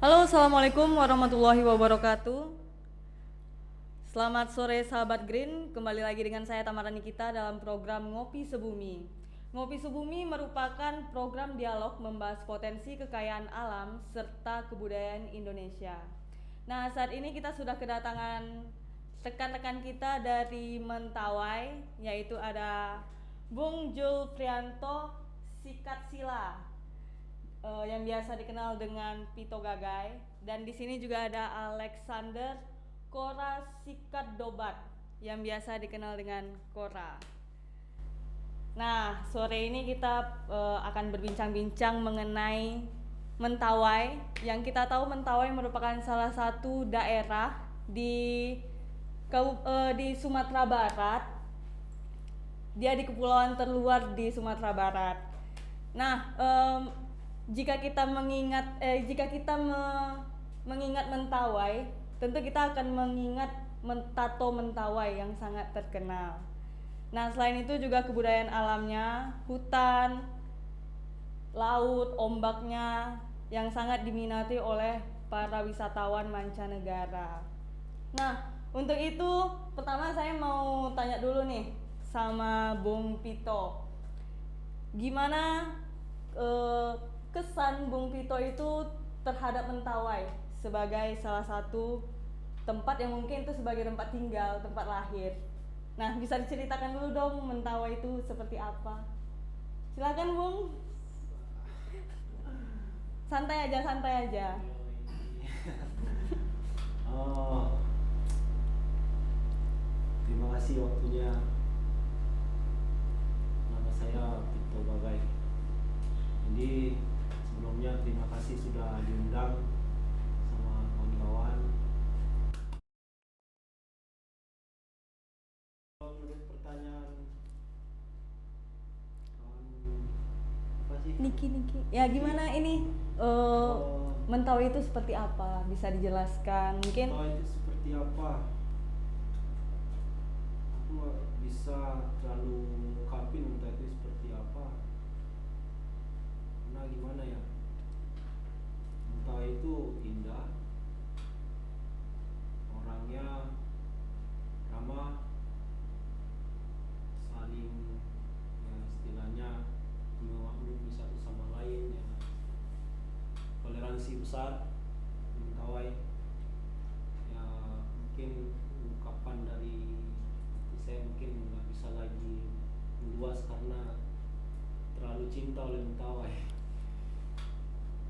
Halo, assalamualaikum warahmatullahi wabarakatuh. Selamat sore sahabat Green, kembali lagi dengan saya Tamara Nikita dalam program Ngopi Sebumi. Ngopi Sebumi merupakan program dialog membahas potensi kekayaan alam serta kebudayaan Indonesia. Nah, saat ini kita sudah kedatangan rekan-rekan kita dari Mentawai, yaitu ada Bung Julfrianto Sikatsila, yang biasa dikenal dengan Pito Gagai, dan di sini juga ada Alexander Kora Sikat Dobat yang biasa dikenal dengan Kora. Nah, sore ini kita akan berbincang-bincang mengenai Mentawai. Yang kita tahu Mentawai merupakan salah satu daerah di Sumatera Barat. Dia di kepulauan terluar di Sumatera Barat. Nah, jika kita mengingat Mentawai, tentu kita akan mengingat Tato Mentawai yang sangat terkenal. Nah, selain itu juga kebudayaan alamnya, hutan, laut, ombaknya yang sangat diminati oleh para wisatawan mancanegara. Nah, untuk itu pertama saya mau tanya dulu nih sama Bung Pito. Gimana kesan Bung Pito itu terhadap Mentawai sebagai salah satu tempat yang mungkin itu sebagai tempat tinggal, tempat lahir. Nah, bisa diceritakan dulu dong Mentawai itu seperti apa? Silakan Bung. Santai aja, santai aja. Oh, terima kasih waktunya. Nama saya Pito Bagai. Jadi sebelumnya terima kasih sudah diundang sama kawan-kawan. Menurut pertanyaan apa sih? Niki. Ya gimana ini? Mentawai itu seperti apa? Bisa dijelaskan? Mungkin Mentawai itu seperti apa? Aku nggak bisa terlalu ngungkapin Mentawai itu seperti apa. Karena gimana ya? Mentawai itu indah, orangnya ramah, saling ya istilahnya memaklumi satu sama lain ya, toleransi besar di Mentawai. Ya mungkin ungkapan dari hati saya mungkin nggak bisa lagi meluas karena terlalu cinta oleh Mentawai.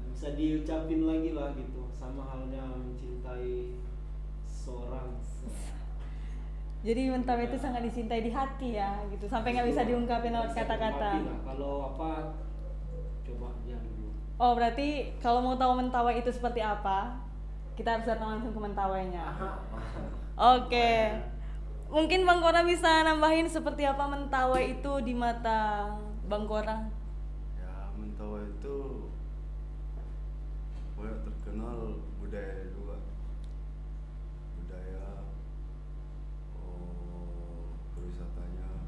Nggak bisa diucapin lagi lah gitu, sama halnya mencintai seorang. jadi Mentawai itu sangat dicintai di hati ya, gitu. Sampai nggak bisa diungkapin lewat kata-kata. Kalau apa, coba aja dulu. Oh, berarti kalau mau tahu Mentawai itu seperti apa, kita harus datang langsung ke Mentawainya. Oke. Mungkin Bang Kora bisa nambahin seperti apa Mentawai itu di mata Bang Kora? Ya, Mentawai itu banyak terkenal budaya juga. Budaya, perwisatanya,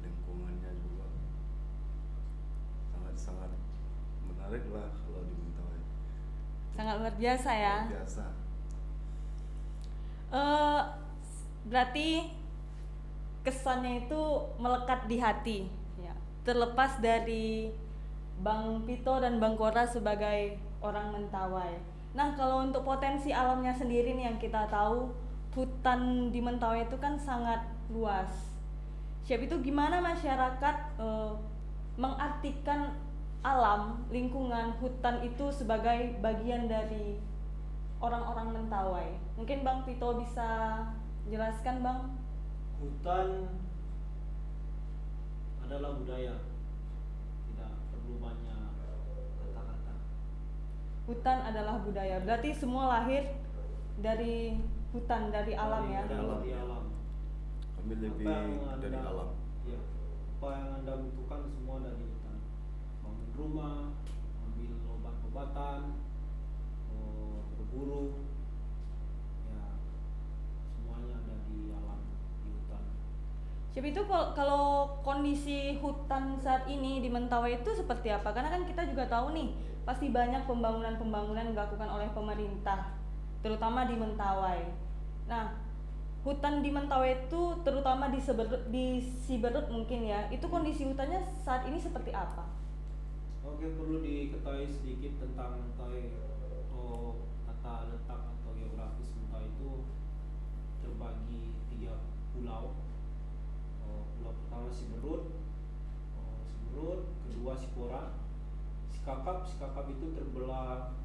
lingkungannya juga sangat-sangat menarik lah kalau di Mentawai. Sangat luar biasa ya. Luar biasa. Eh, Berarti kesannya itu melekat di hati ya. Terlepas dari Bang Pito dan Bang Kora sebagai orang Mentawai. Nah, kalau untuk potensi alamnya sendiri nih yang kita tahu, hutan di Mentawai itu kan sangat luas. Siap itu gimana masyarakat mengartikan alam, lingkungan, hutan itu sebagai bagian dari orang-orang Mentawai. Mungkin Bang Pito bisa jelaskan, Bang? Hutan adalah budaya, tidak perlu banyak kata-kata. Hutan adalah budaya. Berarti semua lahir dari hutan, dari alam ya. Dari alam. Kami lebih dari alam. Ya, apa yang Anda butuhkan semua dari hutan. Bangun rumah, ambil obat-obatan, berburu, ya semuanya ada di alam, di hutan. Siapa itu kalau kondisi hutan saat ini di Mentawai itu seperti apa? Karena kan kita juga tahu nih, pasti banyak pembangunan-pembangunan yang dilakukan oleh pemerintah, terutama di Mentawai. Nah, hutan di Mentawai itu terutama di Siberut mungkin ya, itu kondisi hutannya saat ini seperti apa? Oke, perlu diketahui sedikit tentang Mentawai. Tata letak atau geografis Mentawai itu terbagi 3 pulau. Pulau pertama Siberut, kedua Sipora, Sikakap itu terbelah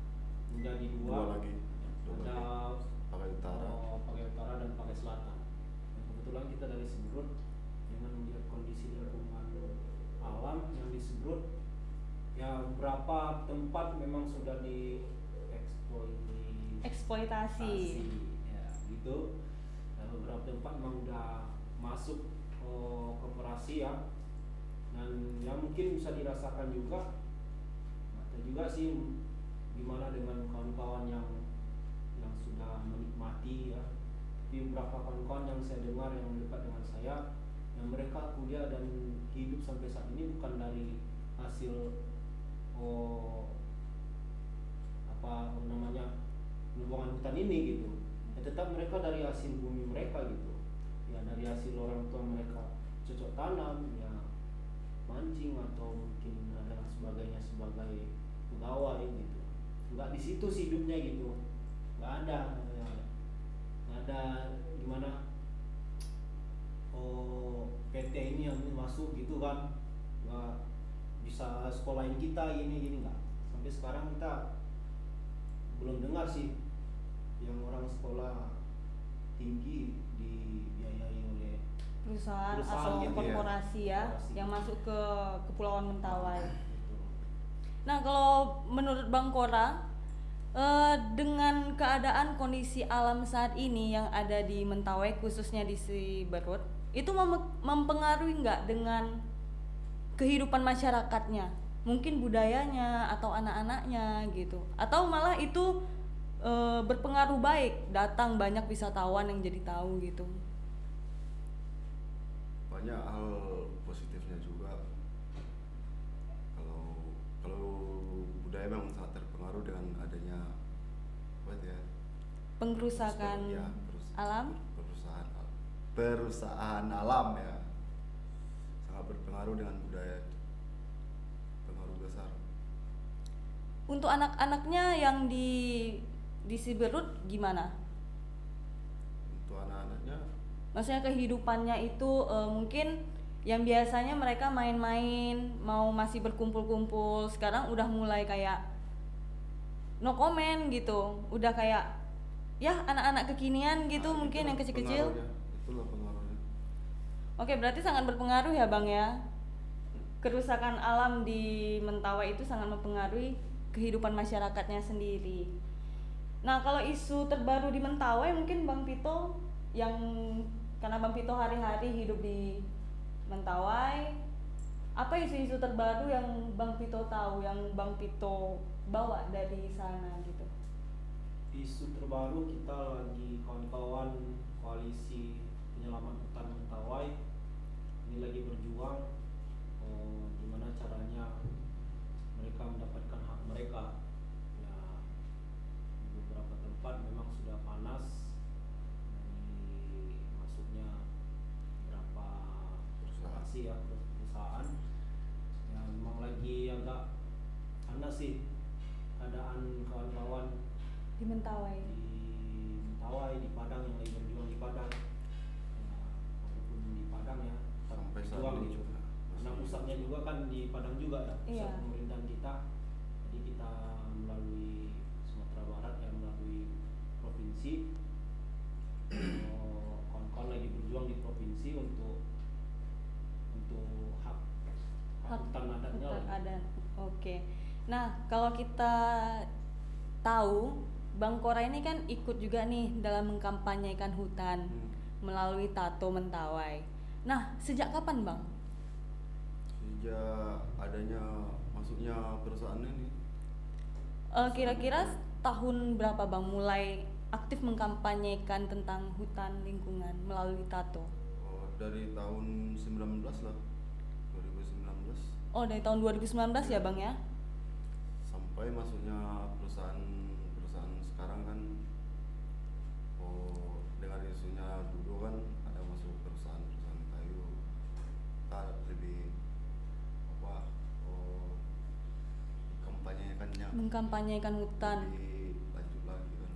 menjadi Dua 2. lagi. Ada Pakai utara. Pakai utara dan pakai selatan. Dan kebetulan kita dari Siberut, dengan melihat kondisi lingkungan alam yang di Siberut, ya beberapa tempat memang sudah Eksploitasi. ya gitu. Dan beberapa tempat memang udah masuk koperasi ya, dan ya mungkin bisa dirasakan juga. Ada juga sih gimana dengan kawan-kawan yang sudah menikmati ya. Tapi beberapa kawan-kawan yang saya dengar yang dekat dengan saya, yang mereka kuliah dan hidup sampai saat ini bukan dari hasil penebangan hutan ini gitu. Ya tetap mereka dari hasil bumi mereka gitu. Ya dari hasil orang tua mereka cocok tanam, ya mancing atau mungkin ada sebagainya sebagai pegawai gitu. Enggak di situ sih hidupnya gitu. Enggak ada ya. Nggak ada gimana PT ini yang masuk gitu kan, nggak bisa sekolahin kita gini nggak. Sampai sekarang kita belum dengar sih yang orang sekolah tinggi dibiayai oleh Perusahaan Perusahaan atau gitu ya. korporasi ya, Korporasi. yang masuk ke Kepulauan Mentawai. Gitu. Nah, kalau menurut Bang Kora, dengan keadaan kondisi alam saat ini yang ada di Mentawai, khususnya di Siberut, itu mempengaruhi nggak dengan kehidupan masyarakatnya? Mungkin budayanya atau anak-anaknya gitu, atau malah itu berpengaruh baik, datang banyak wisatawan yang jadi tahu gitu. Banyak hal positifnya juga. Kalau budaya memang sangat terpengaruh dengan adanya apa itu ya, Pengrusakan ya, alam. perusahaan alam ya, sangat berpengaruh dengan budaya, pengaruh besar. Untuk anak-anaknya yang di Siberut gimana? Untuk anak-anaknya Maksudnya kehidupannya itu mungkin yang biasanya mereka main-main, mau masih berkumpul-kumpul, sekarang udah mulai kayak no comment gitu, udah kayak ya anak-anak kekinian gitu, mungkin itulah yang kecil-kecil. itulah pengaruhnya. Oke, berarti sangat berpengaruh ya Bang ya. Kerusakan alam di Mentawai itu sangat mempengaruhi kehidupan masyarakatnya sendiri. Nah, kalau isu terbaru di Mentawai mungkin Bang Pito, yang karena Bang Pito hari-hari hidup di Mentawai, apa isu-isu terbaru yang Bang Pito tahu, yang Bang Pito bawa dari sana gitu? Isu terbaru kita lagi kawan-kawan koalisi penyelamat hutan Mentawai ini lagi berjuang gimana caranya mereka mendapatkan hak mereka. Ya di beberapa tempat memang sudah panas dari masuknya beberapa korporasi ya, perusahaan. Ya memang lagi agak panas sih keadaan kawan-kawan Di Mentawai. di Mentawai, di Padang yang lagi berjuang di Padang. Ya, walaupun di Padang ya tetap Sampai saat berjuang ini gitu. juga Karena masih pusatnya juga kan di Padang juga ya, pusat Iya. pemerintahan kita. Jadi kita melalui Sumatera Barat ya, melalui provinsi, kawan-kawan lagi berjuang di provinsi untuk hak hutan adatnya Hutan lah. adat. Oke. Nah, kalau kita tahu Bang Kora ini kan ikut juga nih dalam mengkampanyekan hutan melalui Tato Mentawai. Nah, sejak kapan Bang? sejak adanya masuknya perusahaan ini. Kira-kira tahun berapa Bang mulai aktif mengkampanyekan tentang hutan lingkungan melalui Tato? dari tahun 19 lah, 2019 Oh, dari tahun 2019 ya, Bang ya? sampai masuknya perusahaan sekarang kan. Oh, dengar isunya dulu kan ada masuk perusahaan kayu, kita lebih apa, oh, kampanyekannya Mengkampanyekan hutan. lebih lanjut lagi kan.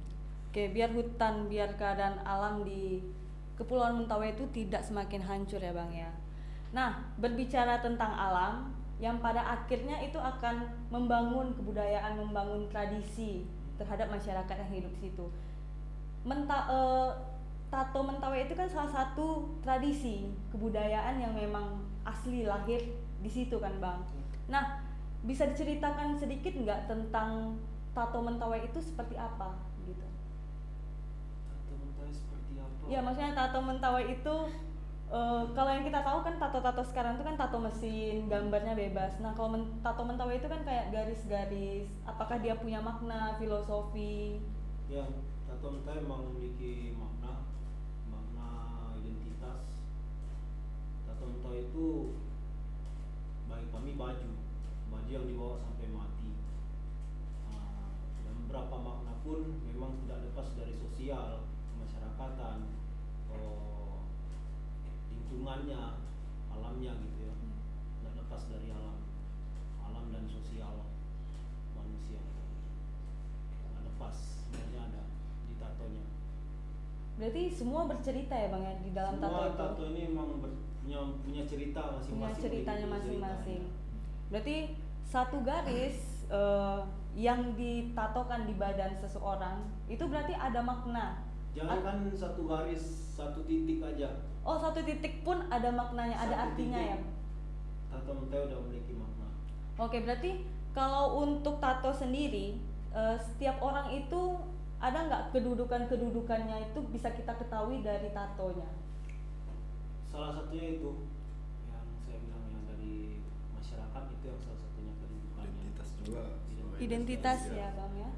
Oke, biar hutan, biar keadaan alam di Kepulauan Mentawai itu tidak semakin hancur ya Bang ya. Nah, berbicara tentang alam, yang pada akhirnya itu akan membangun kebudayaan, membangun tradisi terhadap masyarakat yang hidup di situ. Tato Mentawai itu kan salah satu tradisi kebudayaan yang memang asli lahir di situ kan Bang. Nah, bisa diceritakan sedikit nggak tentang Tato Mentawai itu seperti apa gitu? Tato Mentawai seperti apa? Ya maksudnya Tato Mentawai itu kalau yang kita tahu kan tato-tato sekarang itu kan tato mesin, gambarnya bebas. Nah kalau Tato Mentawai itu kan kayak garis-garis. Apakah dia punya makna, filosofi? Ya, tato Mentawai memang memiliki makna identitas. Tato Mentawai itu bagi kami baju yang dibawa sampai mati. Dan beberapa makna pun memang tidak lepas dari sosial, kemasyarakatan, lingkungannya, alamnya gitu ya. Tidak lepas dari alam dan sosial manusia. Tidak lepas, semuanya ada di tatonya. Berarti semua bercerita ya Bang ya di dalam tato Semua itu? tato ini memang punya cerita masing-masing. Punya ceritanya punya masing-masing. ceritanya. Berarti satu garis yang ditatokan di badan seseorang itu berarti ada makna. Jangan kan satu garis, satu titik aja. Oh, satu titik pun ada maknanya, ada Satu artinya titik. ya. Tato Mentawai udah memiliki makna. Oke, berarti kalau untuk tato sendiri setiap orang itu ada nggak kedudukannya itu bisa kita ketahui dari tatonya? Salah satunya itu yang saya bilang yang dari masyarakat itu yang salah satunya kedudukannya. Identitas juga sebagai Identitas manusia. ya Bang ya.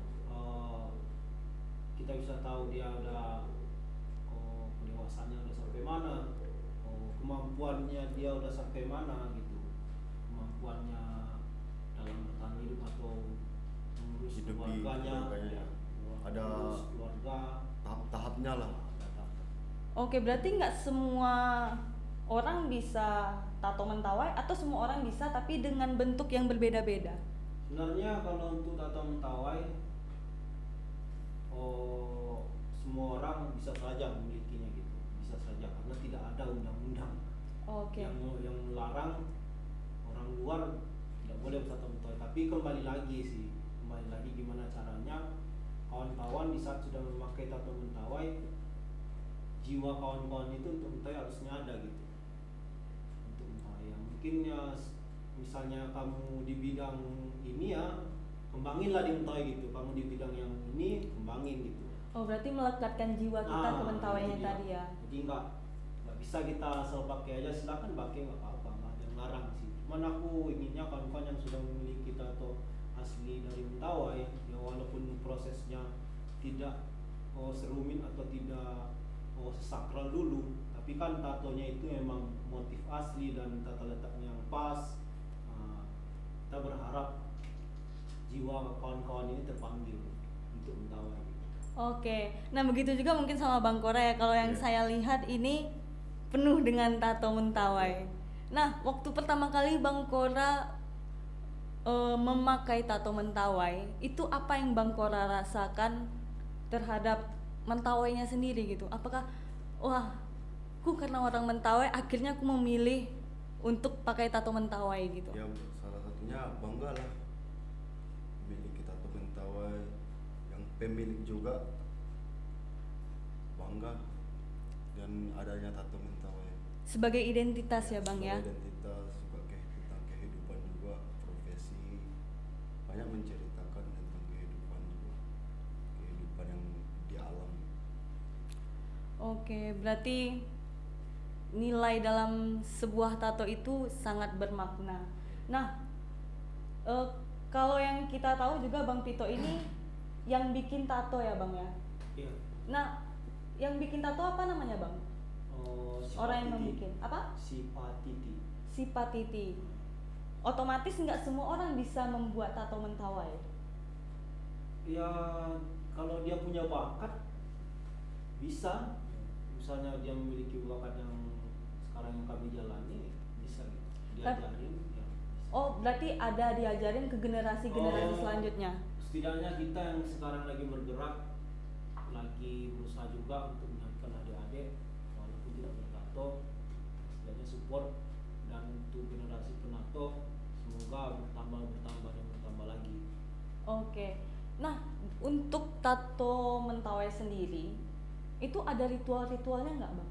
Kita bisa tahu dia udah pendewasaannya udah sampai mana, kemampuannya dia udah sampai mana gitu, kemampuannya dalam bertahan hidup atau mengurus Hidup di keluarganya, keluarganya. Ada mengurus keluarga. tahap-tahapnya lah. Ada tahap. Oke, berarti nggak semua orang bisa tato Mentawai atau semua orang bisa tapi dengan bentuk yang berbeda-beda? Sebenarnya kalau untuk tato Mentawai, semua orang bisa saja memilikinya gitu, bisa saja karena tidak ada undang-undang Oke. yang melarang orang luar tidak boleh bertato Mentawai. Tapi kembali lagi gimana caranya kawan-kawan di saat sudah memakai tato Mentawai, jiwa kawan-kawan itu untuk Mentawai harusnya ada gitu. Untuk Mentawai ya mungkin ya misalnya kamu di bidang ini ya kembanginlah di Mentawai gitu, kamu di bidang yang ini kembangin gitu. Oh, berarti melekatkan jiwa kita ke Mentawainya itu dia. tadi ya. Jadi nggak bisa kita asal pakai aja, silakan pakai nggak apa-apa, nggak ada yang larang sih. Cuman aku inginnya kawan-kawan yang sudah memiliki tato asli dari Mentawai ya walaupun prosesnya tidak serumit atau tidak sesakral dulu, tapi kan tatonya itu memang motif asli dan tata letaknya yang pas. Kita berharap jiwa kawan-kawan ini terpanggil untuk Mentawai. Oke, nah begitu juga mungkin sama Bang Kora ya. Kalau yang Iya. saya lihat ini penuh dengan tato Mentawai. Nah, waktu pertama kali Bang Kora memakai tato Mentawai, itu apa yang Bang Kora rasakan terhadap Mentawainya sendiri gitu? Apakah wah, karena orang Mentawai akhirnya aku memilih untuk pakai tato Mentawai gitu? Ya salah satunya bangga lah memiliki tato Mentawai, yang pemilik juga bangga dan adanya tato Mentawai Sebagai identitas ya Bang ya. sebagai identitas, juga tentang kehidupan juga, profesi, banyak menceritakan tentang kehidupan juga, kehidupan yang di alam. Oke, berarti nilai dalam sebuah tato itu sangat bermakna. Nah, kalau yang kita tahu juga Bang Pito ini yang bikin tato ya Bang ya. Iya. Nah, yang bikin tato apa namanya Bang? Orang yang membuat apa? Sipatiti. Sipatiti. Otomatis nggak semua orang bisa membuat tato mentawai. Ya kalau dia punya bakat bisa. Misalnya dia memiliki bakat yang sekarang yang kami jalani, bisa gitu. Diajarin ya bisa. Oh, berarti ada diajarin ke generasi-generasi selanjutnya. Setidaknya kita yang sekarang lagi bergerak, lagi berusaha juga untuk menyampaikan adik-adik walaupun tidak bertato, setidaknya support. Dan untuk generasi penato semoga bertambah dan bertambah lagi. Oke. Nah, untuk tato mentawai sendiri itu ada ritual-ritualnya nggak, Bang?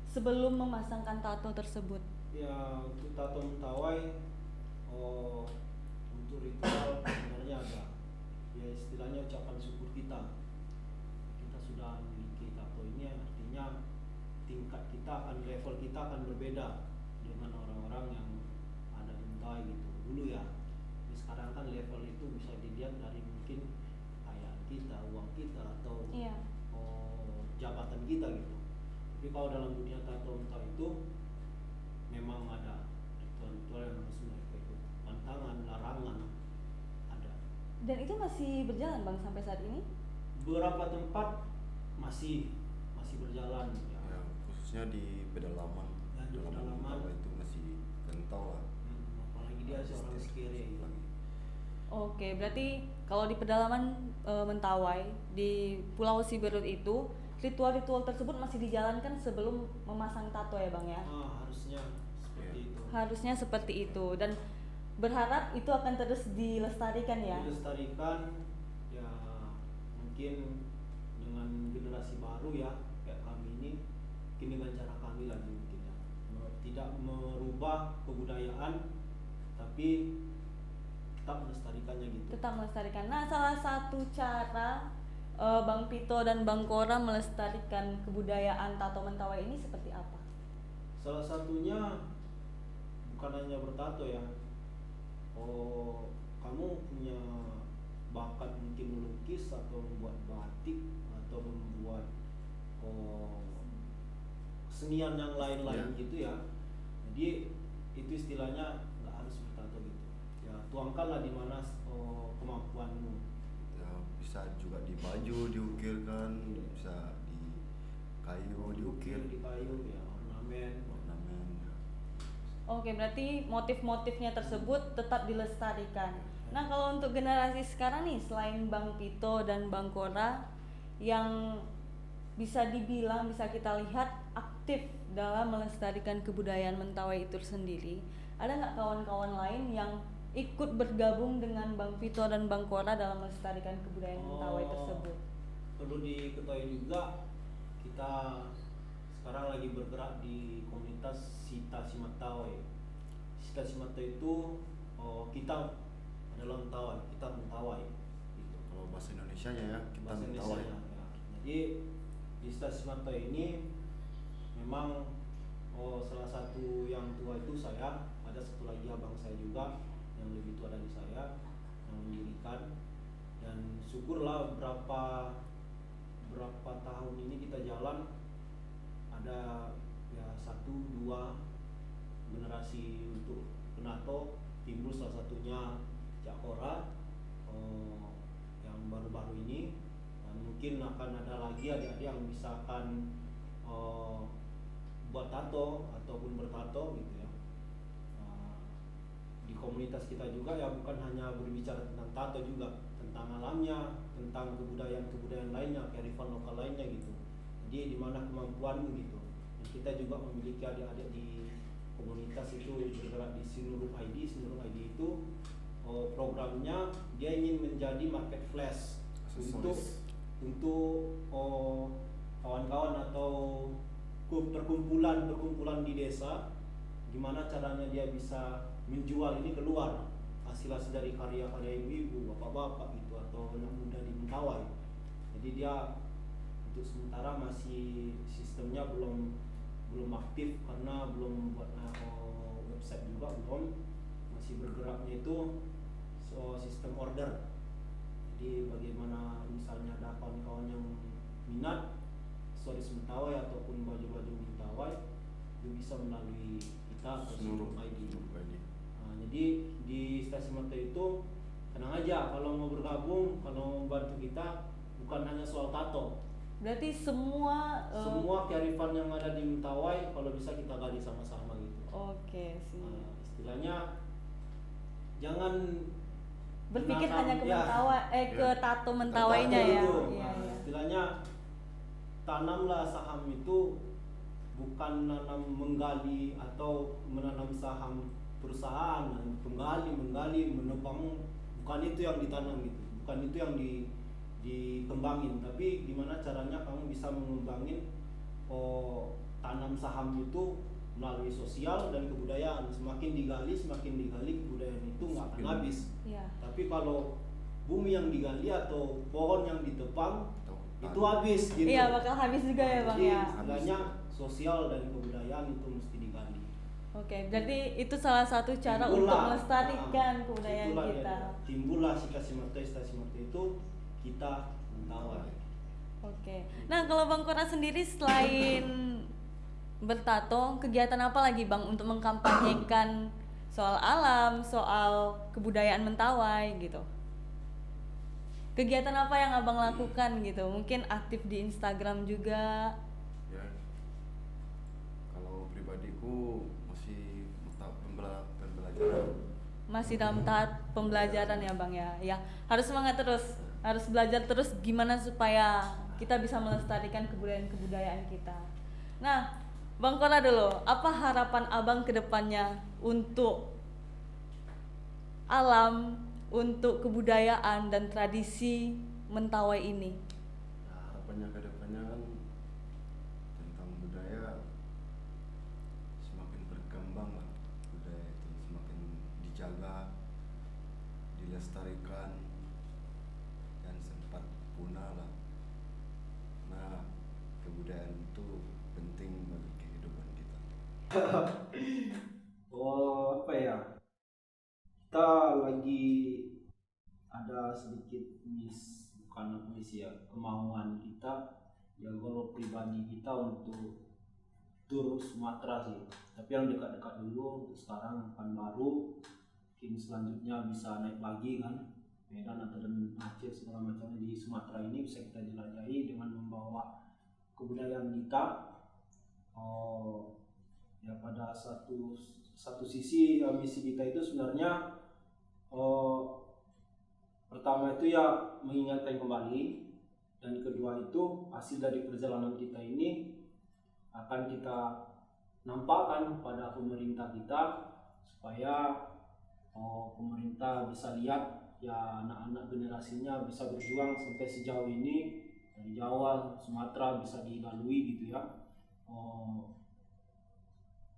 Sebelum memasangkan tato tersebut. Ya untuk tato mentawai, untuk ritual sebenarnya ada. Ya istilahnya ucapan syukur kita sudah memiliki tato ini, artinya tingkat kita akan, level kita akan berbeda dengan orang-orang yang ada di mentawai gitu dulu ya. Jadi sekarang kan level itu bisa dilihat dari mungkin kekayaan kita, uang kita, atau Iya. jabatan kita gitu. Tapi kalau dalam dunia tato mentawai itu memang ada ritual-ritual yang harus mereka ikut, pantangan, larangan ada. Dan itu masih berjalan, Bang, sampai saat ini? Beberapa tempat masih berjalan ya. Ya, khususnya di pedalaman. Ya, di pedalaman. Mentawai itu masih kental lah. Apalagi dia seorang sekere gitu. Oke, berarti kalau di pedalaman Mentawai di Pulau Siberut itu ritual-ritual tersebut masih dijalankan sebelum memasang tato ya, Bang ya? Harusnya seperti itu. Harusnya seperti itu, dan berharap itu akan terus dilestarikan ya. Dilestarikan ya, mungkin dengan generasi baru ya kayak kami ini, mungkin dengan cara kami lagi mungkin ya, tidak merubah kebudayaan tapi tetap melestarikannya gitu. Tetap melestarikan. Nah, salah satu cara Bang Pito dan Bang Kora melestarikan kebudayaan tato Mentawai ini seperti apa? Salah satunya bukan hanya bertato ya. Kamu punya bakat mungkin melukis atau membuat batik atau membuat kesenian yang lain-lain gitu ya. Jadi itu istilahnya nggak harus bertato gitu. Ya tuangkanlah di mana kemampuanmu. Ya, bisa juga di baju diukirkan, bisa di kayu diukir, di kayu ya, ornamen. Ya. Oke, berarti motif-motifnya tersebut tetap dilestarikan. Nah, kalau untuk generasi sekarang nih, selain Bang Pito dan Bang Kora yang bisa dibilang, bisa kita lihat aktif dalam melestarikan kebudayaan Mentawai itu sendiri, ada nggak kawan-kawan lain yang ikut bergabung dengan Bang Pito dan Bang Kora dalam melestarikan kebudayaan Mentawai tersebut? Perlu diketahui juga, kita sekarang lagi bergerak di komunitas Sita Simatawai. Sita Simatawai itu kita adalah Mentawai, kita Mentawai gitu. Kalau bahasa Indonesianya ya, kita Bahasa Mentawai. Indonesianya, ya. Jadi di Sita Simatawai ini memang salah satu yang tua itu saya, ada satu lagi abang saya juga yang lebih tua dari saya yang mendirikan. Dan syukurlah berapa tahun ini kita jalan, ada ya 1-2 generasi untuk penato timbul, salah satunya Cak Kora yang baru-baru ini, dan mungkin akan ada lagi adik-adik yang misalkan buat tato ataupun bertato gitu ya. Di komunitas kita juga ya bukan hanya berbicara tentang tato, juga tentang alamnya, tentang kebudayaan lainnya, kearifan lokal lainnya gitu. Jadi di mana kemampuanmu gitu. Dan kita juga memiliki adik-adik di komunitas itu bergerak di Sinurung ID. Sinurung ID itu programnya dia ingin menjadi market flash untuk kawan-kawan atau perkumpulan di desa, gimana caranya dia bisa menjual ini keluar, hasil dari karya-karya ibu-ibu, bapak-bapak gitu, atau anak muda di Mentawai. Jadi dia untuk sementara masih sistemnya belum aktif karena belum buat website juga, belum, masih bergeraknya itu sistem order. Jadi bagaimana misalnya ada kawan-kawan yang minat, aksesoris Mentawai ataupun baju-baju Mentawai itu bisa melalui kita atau Seluruh ID. ID. Nah, jadi di Stasiun Mata itu tenang aja, kalau mau bergabung, kalau mau bantu kita, bukan hanya soal tato. Berarti semua Semua kearifan yang ada di Mentawai kalau bisa kita gali sama-sama gitu. Oke sih. Nah, istilahnya jangan Berpikir menanam- hanya ke ya, Mentawai, ke Ya. tato Mentawainya ya. Tato dulu. Iya, Nah, iya. istilahnya tanamlah saham itu bukan menggali atau menanam saham perusahaan, menggali, menebang, bukan itu yang ditanam gitu, bukan itu yang dikembangin, tapi gimana caranya kamu bisa mengembangin tanam saham itu melalui sosial dan kebudayaan. Semakin digali kebudayaan itu nggak akan habis. Iya. Tapi kalau bumi yang digali atau pohon yang ditebang Atau itu habis gitu. Iya, bakal habis juga ya Bang Jadi ya. istilahnya sosial dan kebudayaan itu mesti digali. Oke, berarti itu salah satu cara untuk Timbullah, melestarikan kebudayaan itulah kita. ya, timbullah si Stasiun Mata itu kita Mentawai. Oke. Nah, kalau Bang Kora sendiri selain bertato, kegiatan apa lagi Bang untuk mengkampanyekan soal alam, soal kebudayaan Mentawai gitu? Kegiatan apa yang Abang lakukan gitu? Mungkin aktif di Instagram juga. Ya, kalau pribadiku masih tahap pembelajaran. Masih dalam tahap pembelajaran ya Bang ya. Ya, harus semangat terus. Harus belajar terus gimana supaya kita bisa melestarikan kebudayaan kita. Nah, Bang Kora dulu, apa harapan Abang ke depannya untuk alam, untuk kebudayaan dan tradisi Mentawai ini? Nah, harapannya ke depannya kan tentang budaya semakin berkembang lah, budaya itu semakin dijaga, dilestarikan, dan sempat punah lah. Nah, kebudayaan itu penting bagi kehidupan kita. Apa ya? Kita lagi ada sedikit bukan miss ya, kemauan kita ya kalau pribadi kita untuk tur Sumatera sih. Tapi yang dekat-dekat dulu, untuk sekarang baru, mungkin selanjutnya bisa naik lagi kan, Medan atau dan Aceh segala macamnya di Sumatera ini bisa kita jelajahi dengan membawa kebudayaan kita. Ya pada satu sisi misi kita itu sebenarnya pertama itu ya mengingatkan kembali, dan kedua itu hasil dari perjalanan kita ini akan kita nampakkan pada pemerintah kita supaya pemerintah bisa lihat ya anak-anak generasinya bisa berjuang sampai sejauh ini dari Jawa, Sumatera bisa dilalui gitu ya.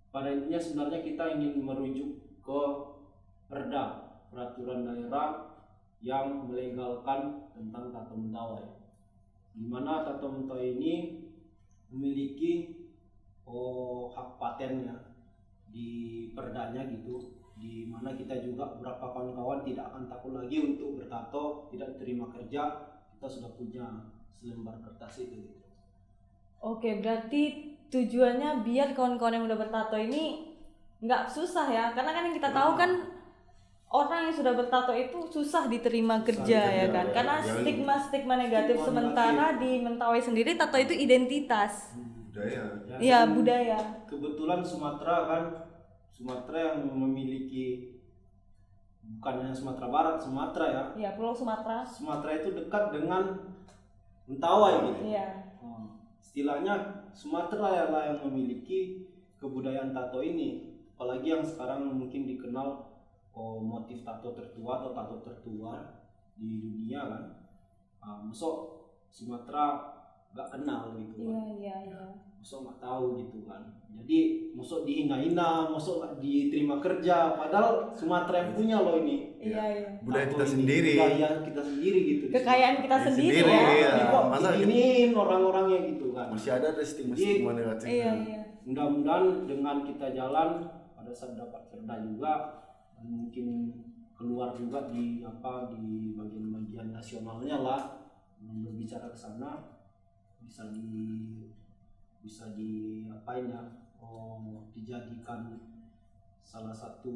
Pada intinya sebenarnya kita ingin merujuk ke Perda, peraturan daerah yang melegalkan tentang tato Mentawai, di mana tato Mentawai ini memiliki hak patennya di perdanya gitu, di mana kita juga beberapa kawan-kawan tidak akan takut lagi untuk bertato, tidak terima kerja, kita sudah punya selembar kertas itu gitu. Oke, berarti tujuannya biar kawan-kawan yang udah bertato ini nggak susah ya, karena kan yang kita tahu kan orang yang sudah bertato itu susah diterima kerja ya kan, karena stigma negatif. Sementara di Mentawai sendiri tato itu identitas, Budaya. iya budaya. Kebetulan Sumatera kan, Sumatera yang memiliki, bukan hanya Sumatera Barat, Sumatera ya. Iya, Pulau Sumatera. Sumatera itu dekat dengan Mentawai gitu. Iya. Istilahnya Sumatera lah yang memiliki kebudayaan tato ini, apalagi yang sekarang mungkin dikenal motif tato tertua atau tato tertua di dunia kan. Masuk Sumatera gak kenal gitu kan. Iya. Masuk nggak tahu gitu kan, jadi masuk dihina-hina, masuk nggak diterima kerja, padahal Sumatera yang punya loh ini. Iya. Budaya kita Tato ini, sendiri. budaya kita sendiri gitu, Kekayaan kita Diri sendiri sendiri, ya. iya. Jadi kok Masa diginiin orang-orangnya gitu kan. Masih ada stigma negatif. Iya. Mudah-mudahan dengan kita jalan pada saat dapat perda juga, dan mungkin keluar juga di bagian-bagian nasionalnya lah, berbicara ke sana, bisa di apain ya, dijadikan salah satu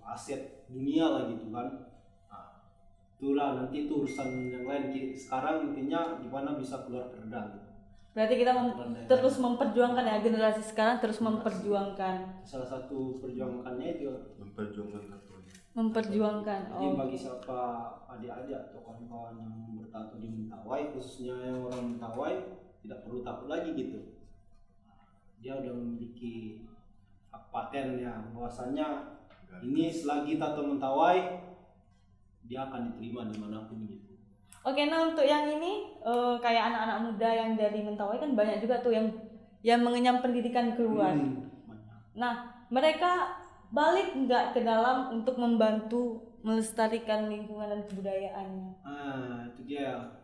aset dunia lah gitu kan. Nah, itulah nanti itu urusan yang lain. Sekarang intinya gimana bisa keluar perda gitu. Berarti kita terus memperjuangkan ya, generasi sekarang terus memperjuangkan. Salah satu perjuangannya itu memperjuangkan Katolik. Memperjuangkan. jadi bagi siapa adik-adik atau kawan-kawan yang bertato di Mentawai, khususnya yang orang Mentawai, tidak perlu takut lagi gitu. Dia udah memiliki paten ya, bahwasanya ini selagi tato Mentawai dia akan diterima dimanapun gitu. Oke, nah untuk yang ini kayak anak-anak muda yang dari Mentawai kan banyak juga tuh yang mengenyam pendidikan keluar. Banyak. Nah, mereka balik nggak ke dalam untuk membantu melestarikan lingkungan dan kebudayaannya? Itu dia.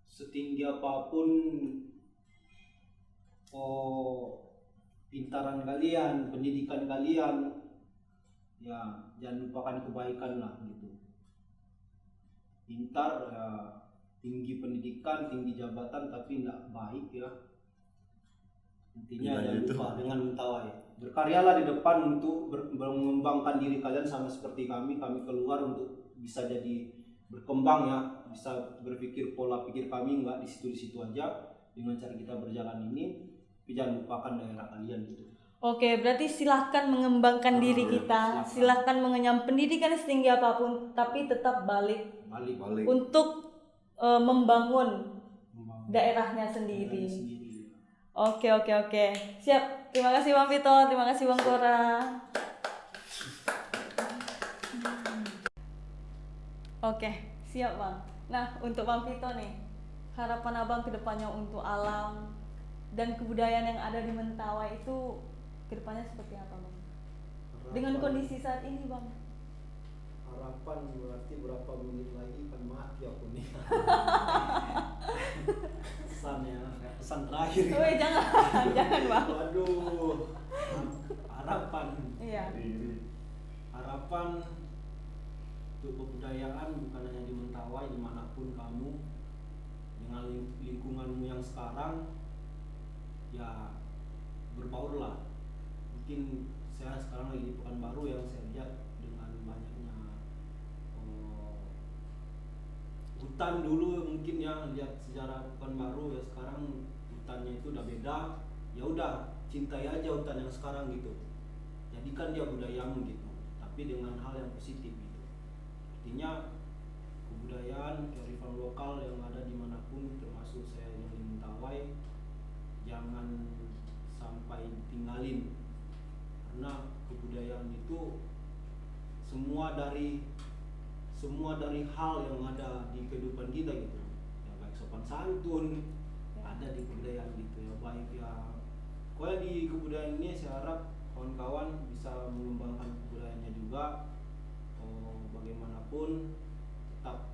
Setinggi apapun pintaran kalian, pendidikan kalian, ya jangan lupakan kebaikan lah gitu. Pintar ya, tinggi pendidikan, tinggi jabatan tapi tidak baik ya, intinya jangan lupa dengan Mentawai. Berkaryalah di depan untuk mengembangkan diri kalian, sama seperti kami keluar untuk bisa jadi berkembang ya, bisa berpikir pola pikir kami nggak di situ aja dengan cara kita berjalan ini, tapi jangan lupakan daerah kalian gitu. Oke, berarti silahkan mengembangkan diri kita, silahkan mengenyam pendidikan setinggi apapun, tapi tetap balik. Untuk membangun daerahnya sendiri. Oke. Siap. Terima kasih Bang Vito, terima kasih Bang Kora. Oke, siap Bang. Nah, untuk Bang Vito nih, harapan Abang ke depannya untuk alam dan kebudayaan yang ada di Mentawai itu ke depannya seperti apa Bang? Dengan kondisi saat ini Bang. Harapan berarti berapa menit lagi kan mati aku nih. Pesan terakhir. Woi, jangan Bang. Waduh. Harapan. Iya. Harapan untuk kebudayaan bukan hanya di Mentawai, dimanapun kamu, dengan lingkunganmu yang sekarang, ya berbaurlah. Mungkin saya sekarang lagi di Pekanbaru, yang saya lihat dengan banyaknya hutan dulu mungkin ya, lihat sejarah Pekanbaru ya, sekarang hutannya itu udah beda. Ya udah, cintai aja hutan yang sekarang gitu, jadikan dia budayamu gitu, tapi dengan hal yang positif gitu. Artinya kebudayaan, kearifan lokal yang ada dimanapun, termasuk saya yang di Mentawai, jangan sampai tinggalin, karena kebudayaan itu semua dari hal yang ada di kehidupan kita gitu ya, baik sopan santun ada di kebudayaan gitu ya, baik ya pokoknya di kebudayaan ini saya harap kawan-kawan bisa mengembangkan kebudayaannya juga. Bagaimanapun tetap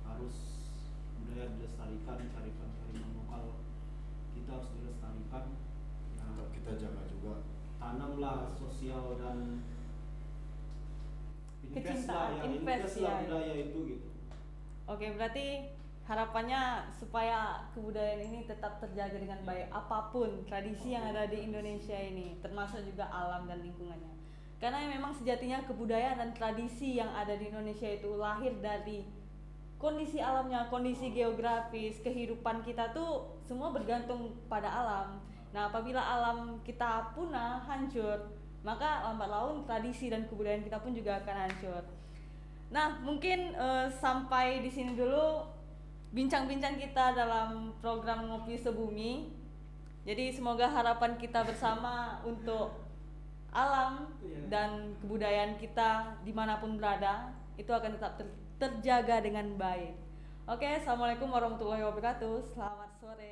harus budaya dilestarikan, kearifan lokal kita harus dilestarikan ya, kita jaga juga, tanamlah sosial dan invest ya. Budaya itu gitu. Oke, berarti harapannya supaya kebudayaan ini tetap terjaga dengan baik apapun tradisi yang ada di Indonesia ini, termasuk juga alam dan lingkungannya. Karena memang sejatinya kebudayaan dan tradisi yang ada di Indonesia itu lahir dari kondisi alamnya, kondisi geografis, kehidupan kita tuh semua bergantung pada alam. Nah, apabila alam kita punah, hancur, maka lambat laun tradisi dan kebudayaan kita pun juga akan hancur. Nah, mungkin sampai di sini dulu bincang-bincang kita dalam program Ngopi Sebumi. Jadi semoga harapan kita bersama untuk alam dan kebudayaan kita dimanapun berada itu akan tetap terjaga dengan baik. Oke, assalamualaikum warahmatullahi wabarakatuh. Selamat sore.